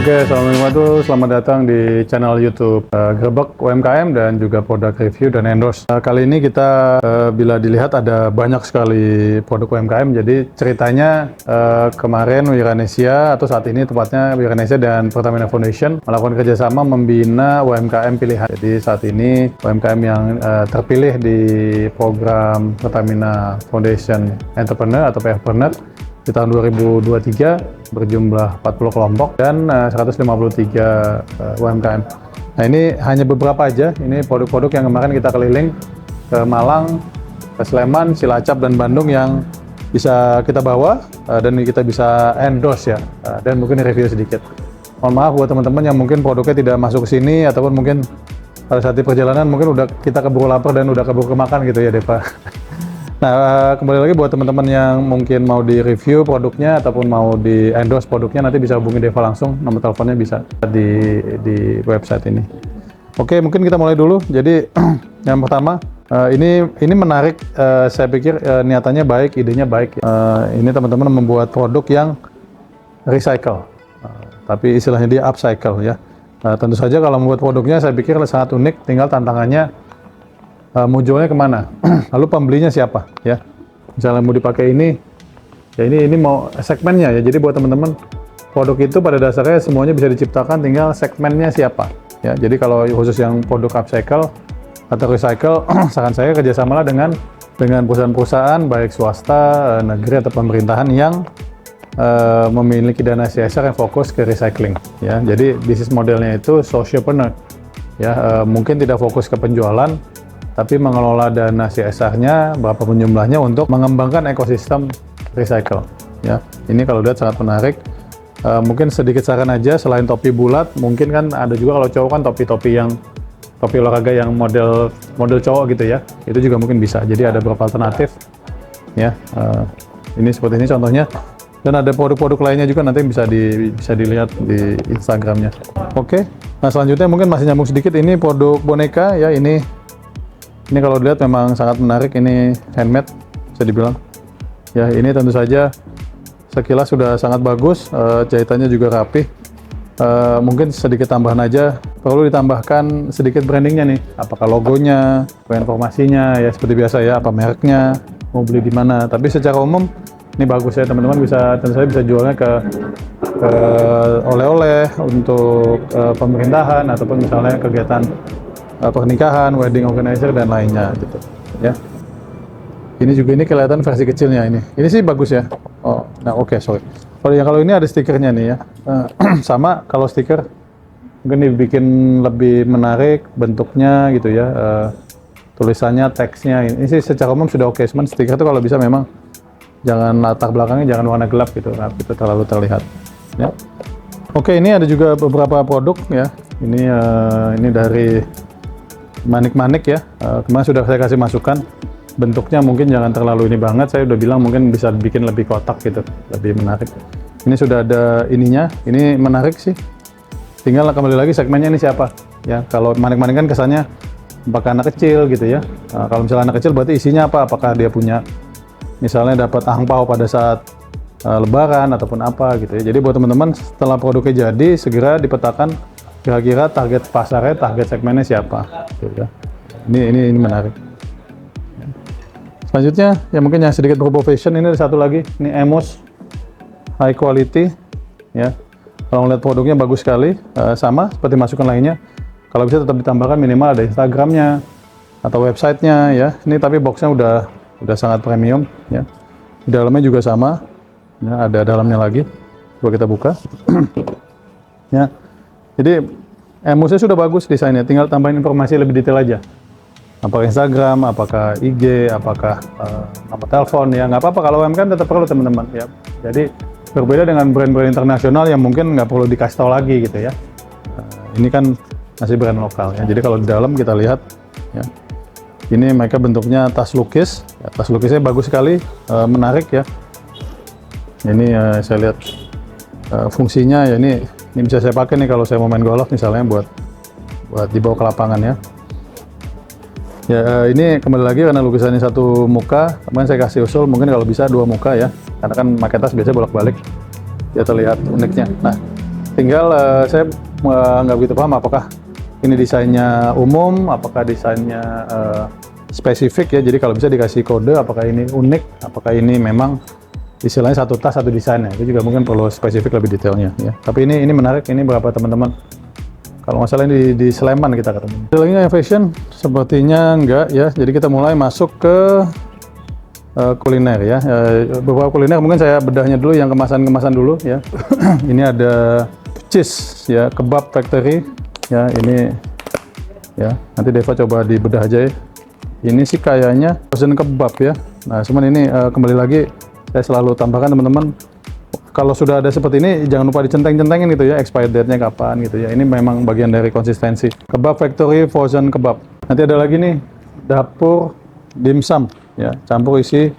Oke, Assalamualaikum, selamat datang di channel YouTube Grebek UMKM dan juga produk review dan endorse. Kali ini kita bila dilihat ada banyak sekali produk UMKM. Jadi ceritanya kemarin Wiranesia atau saat ini tepatnya Wiranesia dan Pertamina Foundation melakukan kerjasama membina UMKM pilihan. Jadi saat ini UMKM yang terpilih di program Pertamina Foundation Entrepreneur atau PFpreneur di tahun 2023 berjumlah 40 kelompok dan 153 UMKM. Nah, ini hanya beberapa aja, ini produk-produk yang kemarin kita keliling ke Malang, ke Sleman, Cilacap, dan Bandung yang bisa kita bawa dan kita bisa endorse ya, dan mungkin review sedikit. Mohon maaf buat teman-teman yang mungkin produknya tidak masuk ke sini ataupun mungkin pada saat di perjalanan mungkin udah kita keburu lapar dan udah keburu kemakan gitu ya Deva. Nah, kembali lagi buat teman-teman yang mungkin mau di-review produknya ataupun mau di-endorse produknya, nanti bisa hubungi Deva langsung, nomor teleponnya bisa di website ini. Oke, mungkin kita mulai dulu. Jadi, yang pertama, ini menarik, saya pikir niatannya baik, idenya baik. Ini teman-teman membuat produk yang recycle, tapi istilahnya dia upcycle ya. Tentu saja kalau membuat produknya saya pikir sangat unik, tinggal tantangannya mau jualnya kemana, lalu pembelinya siapa ya. Misalnya mau dipakai ini ya, ini mau segmennya ya. Jadi buat teman-teman, produk itu pada dasarnya semuanya bisa diciptakan, tinggal segmennya siapa ya. Jadi kalau khusus yang produk upcycle atau recycle, saran saya kerjasamalah dengan perusahaan-perusahaan baik swasta, negeri atau pemerintahan yang memiliki dana CSR yang fokus ke recycling ya. Jadi bisnis modelnya itu socialpreneur ya, mungkin tidak fokus ke penjualan, tapi mengelola dana CSR-nya berapapun jumlahnya untuk mengembangkan ekosistem recycle ya. Ini kalau lihat sangat menarik. Mungkin sedikit saran aja, selain topi bulat, mungkin kan ada juga kalau cowok kan topi olahraga yang model cowok gitu ya, itu juga mungkin bisa. Jadi ada beberapa alternatif ya. Ini seperti ini contohnya, dan ada produk-produk lainnya juga nanti bisa dilihat di Instagramnya. Oke, nah selanjutnya mungkin masih nyambung sedikit, ini produk boneka ya. Ini kalau dilihat memang sangat menarik, ini handmade bisa dibilang. Ya, ini tentu saja sekilas sudah sangat bagus, jahitannya juga rapih. Mungkin sedikit tambahan aja, perlu ditambahkan sedikit brandingnya nih, apakah logonya, informasinya ya seperti biasa ya, apa mereknya, mau beli di mana. Tapi secara umum ini bagus ya, teman-teman tentu saja bisa jualnya ke oleh-oleh untuk pemerintahan ataupun misalnya kegiatan pernikahan, wedding organizer dan lainnya gitu ya. Ini juga kelihatan versi kecilnya ini. Ini sih bagus ya. Oh, nah oke, sorry. Kalau ini ada stikernya nih ya. Sama kalau stiker mungkin dibikin lebih menarik bentuknya gitu ya. Tulisannya, teksnya ini sih secara umum sudah oke. Cuman stiker itu kalau bisa memang jangan latar belakangnya jangan warna gelap gitu, nah, itu terlalu terlihat. Ya. Oke, ini ada juga beberapa produk ya. Ini dari Manik-Manik ya, kemarin sudah saya kasih masukan, bentuknya mungkin jangan terlalu ini banget, saya udah bilang mungkin bisa bikin lebih kotak gitu, lebih menarik. Ini sudah ada ininya, ini menarik sih, tinggal kembali lagi segmennya ini siapa ya. Kalau Manik-Manik kan kesannya apakah anak kecil gitu ya. Kalau misalnya anak kecil berarti isinya apa, apakah dia punya misalnya dapat angpau pada saat lebaran ataupun apa gitu ya. Jadi buat teman-teman, setelah produknya jadi segera dipetakan kira-kira target pasarnya, target segmennya siapa gitu ya. Ini menarik. Selanjutnya ya mungkin yang sedikit berbau fashion, ini ada satu lagi, ini Emos high quality ya. Kalau melihat produknya bagus sekali, sama seperti masukan lainnya, kalau bisa tetap ditambahkan minimal ada Instagramnya atau websitenya ya. Ini tapi boxnya udah sangat premium ya. Di dalamnya juga sama ya, ada dalamnya lagi, coba kita buka ya. Jadi Emosnya sudah bagus desainnya, tinggal tambahin informasi lebih detail aja. Apakah Instagram, apakah IG, apakah nomor telepon ya, nggak apa-apa. Kalau UMKM tetap perlu teman-teman ya. Jadi berbeda dengan brand-brand internasional yang mungkin nggak perlu dikasih tahu lagi gitu ya. Ini kan masih brand lokal ya. Jadi kalau di dalam kita lihat ya, ini mereka bentuknya tas lukis. Ya, tas lukisnya bagus sekali, menarik ya. Ini saya lihat fungsinya ya, ini bisa saya pakai nih kalau saya mau main golf misalnya buat dibawa ke lapangan ya. Ya ini kembali lagi karena lukisannya satu muka, kemudian saya kasih usul mungkin kalau bisa dua muka ya, karena kan pakai tas biasanya bolak-balik, ya terlihat uniknya. Nah Tinggal saya nggak begitu paham apakah ini desainnya umum, apakah desainnya spesifik ya. Jadi kalau bisa dikasih kode, apakah ini unik, apakah ini memang istilahnya satu tas satu desainnya. Itu juga mungkin perlu spesifik lebih detailnya ya. Tapi ini menarik, ini berapa teman-teman? Kalau nggak salah ini di Sleman kita ketemu. Lagi fashion sepertinya enggak ya. Jadi kita mulai masuk ke kuliner ya. Beberapa kuliner mungkin saya bedahnya dulu, yang kemasan-kemasan dulu ya. Ini ada cheese ya, kebab factory ya, ini ya. Nanti Deva coba dibedah aja ya. Ini sih kayaknya frozen kebab ya. Nah, cuman ini kembali lagi saya selalu tambahkan teman-teman, kalau sudah ada seperti ini jangan lupa dicenteng-centengin gitu ya, expired date-nya kapan gitu ya. Ini memang bagian dari konsistensi. Kebab factory frozen kebab. Nanti ada lagi nih dapur dimsum ya, campur isi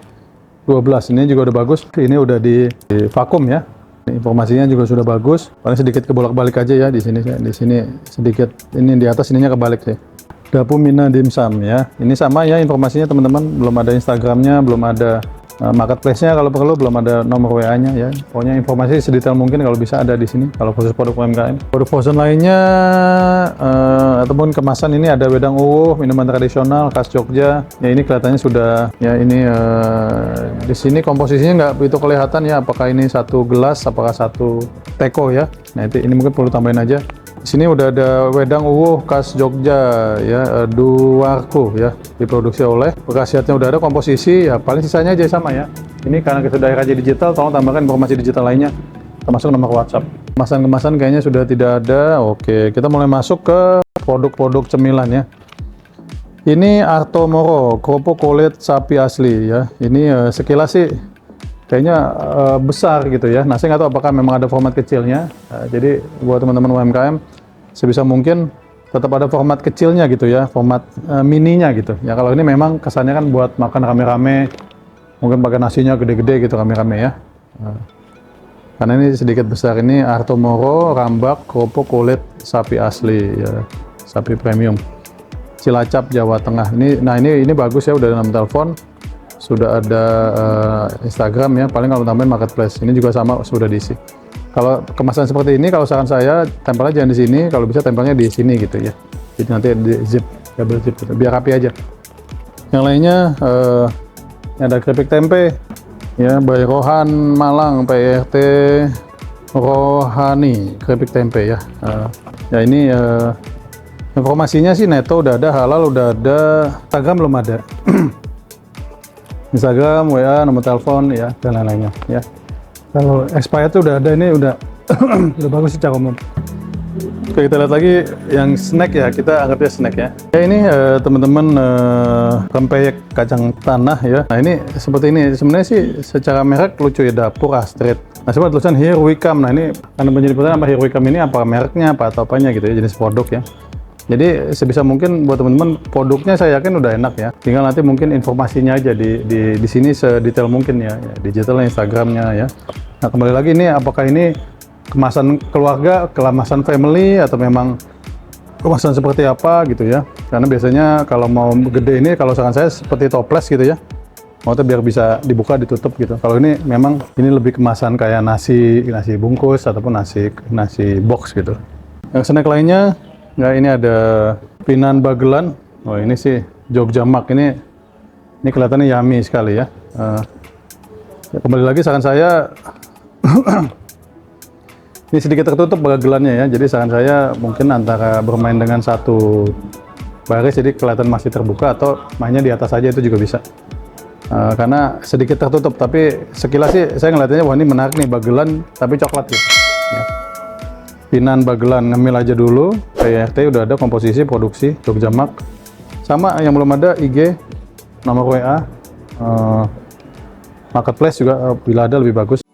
12. Ini juga udah bagus. Ini udah di vakum ya. Informasinya juga sudah bagus. Paling sedikit kebolak-balik aja ya di sini. Di sini sedikit, ini di atas ininya kebalik sih. Dapur Mina Dimsum ya. Ini sama ya informasinya teman-teman. Belum ada Instagramnya, belum ada marketplace-nya, kalau perlu belum ada nomor WA-nya ya. Pokoknya informasi sedetail mungkin kalau bisa ada di sini. Kalau khusus produk UMKM. Produk frozen lainnya ataupun kemasan ini ada wedang uwuh, minuman tradisional khas Jogja. Ya ini kelihatannya sudah ya, ini di sini komposisinya nggak begitu kelihatan ya. Apakah ini satu gelas, apakah satu teko ya. Nah ini mungkin perlu tambahin aja. Di sini udah ada wedang uwuh khas Jogja ya, Duwarku ya, diproduksi oleh. Khasiatnya udah ada, komposisi ya, paling sisanya aja sama ya. Ini karena kita sudah raja digital, tolong tambahkan informasi digital lainnya, termasuk nomor WhatsApp. Kemasan-kemasan kayaknya sudah tidak ada. Oke, kita mulai masuk ke produk-produk cemilan ya. Ini Arto Moro, kerupuk kulit sapi asli ya. Ini sekilas sih kayaknya besar gitu ya. Nah, saya nggak tahu apakah memang ada format kecilnya. Jadi buat teman-teman UMKM, sebisa mungkin tetap ada format kecilnya gitu ya, format mininya gitu. Ya kalau ini memang kesannya kan buat makan rame-rame, mungkin pakai nasinya gede-gede gitu rame-rame ya. Karena ini sedikit besar. Ini Arto Moro, rambak, kerupuk kulit sapi asli ya, sapi premium. Cilacap, Jawa Tengah. Ini bagus ya, udah ada nomor telepon. Sudah ada Instagram ya, paling kalau tambahin marketplace. Ini juga sama, sudah diisi. Kalau kemasan seperti ini, kalau saran saya tempelnya jangan di sini, kalau bisa tempelnya di sini gitu ya. Jadi nanti di zip, double zip gitu, biar rapi aja. Yang lainnya ada keripik tempe ya, by Rohan Malang, PRT Rohani keripik tempe ya. Ya ini informasinya sih neto udah ada, halal udah ada, Instagram belum ada. Instagram, WA, nomor telepon ya, dan lain-lainnya ya. Kalau expired tuh udah ada, ini udah udah bagus secara umum. Oke, kita lihat lagi yang snack ya, kita anggapnya snack ya. Ya ini teman-teman rempeyek kacang tanah ya. Nah ini seperti ini, sebenarnya sih secara merek lucu ya, Dapur Astrid. Nah coba tulisan Here We Come. Nah ini karena menjadi pertanyaan apa Here We Come ini, apa mereknya, apa atau apanya gitu ya, jenis produk ya. Jadi sebisa mungkin buat teman-teman produknya saya yakin udah enak ya. Tinggal nanti mungkin informasinya aja di sini sedetail mungkin ya, digitalnya, Instagramnya ya. Nah kembali lagi ini apakah ini kemasan keluarga, kemasan family atau memang kemasan seperti apa gitu ya. Karena biasanya kalau mau gede ini, kalau saran saya seperti toples gitu ya. Maksudnya biar bisa dibuka, ditutup gitu. Kalau ini memang ini lebih kemasan kayak nasi bungkus ataupun nasi box gitu. Yang snack lainnya, nggak, ini ada Pinan Bagelan. Oh ini sih Jogja Mak, ini kelihatannya yummy sekali ya. Ya kembali lagi saran saya ini sedikit tertutup bagelannya ya. Jadi saran saya mungkin antara bermain dengan satu baris jadi kelihatan masih terbuka, atau mainnya di atas aja, itu juga bisa. Karena sedikit tertutup, tapi sekilas sih saya ngeliatnya wah ini menarik nih, bagelan tapi coklat gitu. Ya. Pinan Bagelan, ngemil aja dulu. PRT udah ada, komposisi, produksi, Jogja Mak. Sama yang belum ada IG, nomor WA, marketplace juga bila ada lebih bagus.